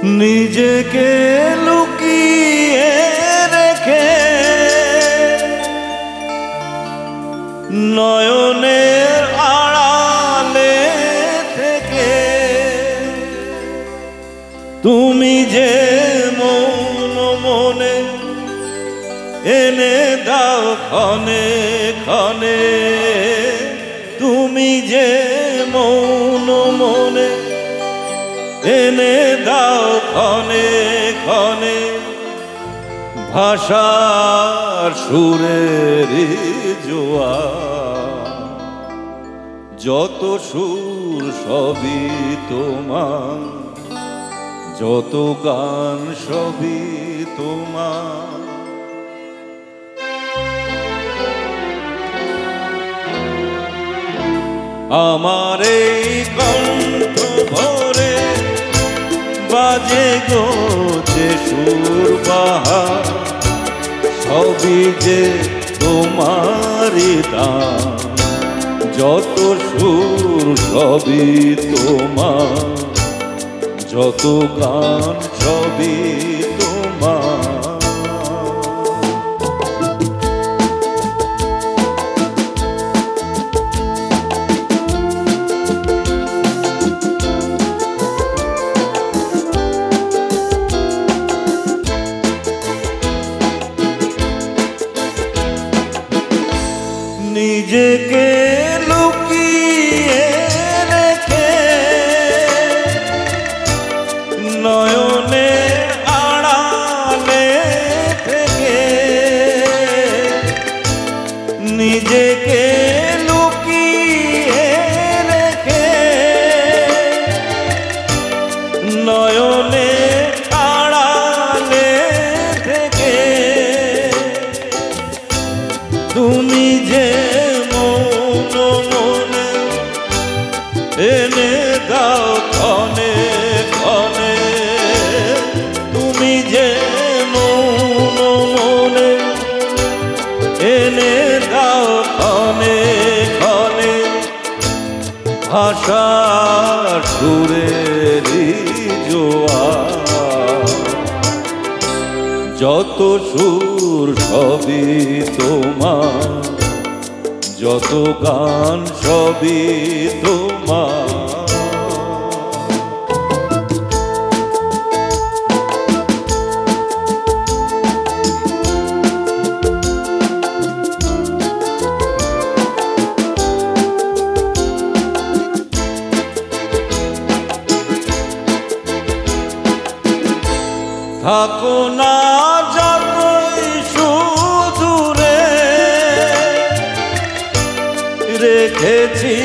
নিজেকে লুকিয়ে রেখে নয়নের আড়ালে থেকে তুমি যে মন মনে এনে দাও ক্ষণে ক্ষণে, তুমি যে মন মনে এনে দাও ক্ষণে ক্ষণে, ভাষার সুরের জোয়ার, যত সুর সবই তোমার, যত গান সবই তোমার। আমার এই কণ্ঠ ভরে বাজে গো যে সুর বাহার, সবই যে তোমারই দান, যত সুর সবই তোমার, যত গান সবই তোমার। নিজেকে লুকিয়ে রেখে নয়নে আড়ালে থেকে, নিজেকে লুকিয়ে রেখে নয়নে আড়ালে থেকে, তুমি যে মন মনে এনে দাও ক্ষণে ক্ষণে, তুমি যে মন মনে এনে দাও ক্ষণে ক্ষণে, ভাষার সুরের জোয়ার, যত সুর সবই তোমার, যত গান সবই তোমার। থাকো না যতই সুদূরে, রেখেছি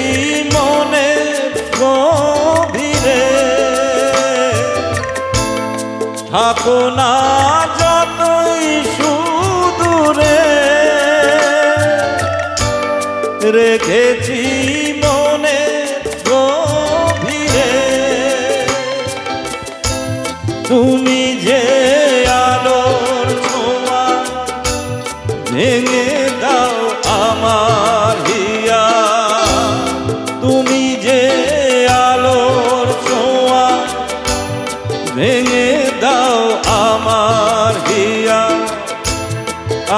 মনে গভীরে, থাকো না যতই সুদূরে, রেখেছি মনে গভীরে, তুমি যে আলোর ছোঁয়া ভেঙে দাও আমার হিয়া, তুমি যে আলোর ছোঁয়া ভেঙে দাও আমার হিয়া,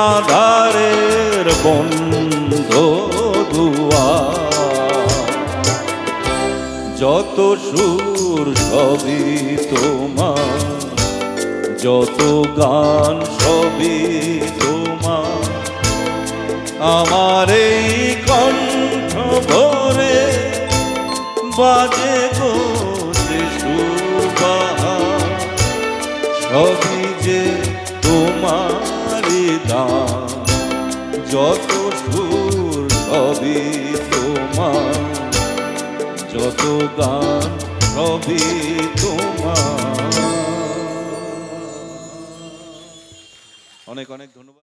আধারের বন্ধ দুয়ার, যত সুর সবই তোমার, যত গান সবই তোমার। আমার এই কণ্ঠ ভরে বাজে গো যে সুর বাহার, সবই যে তোমারই দান, যত সুর সবই তোমার, যত গান সবই তোমার। অনেক অনেক ধন্যবাদ।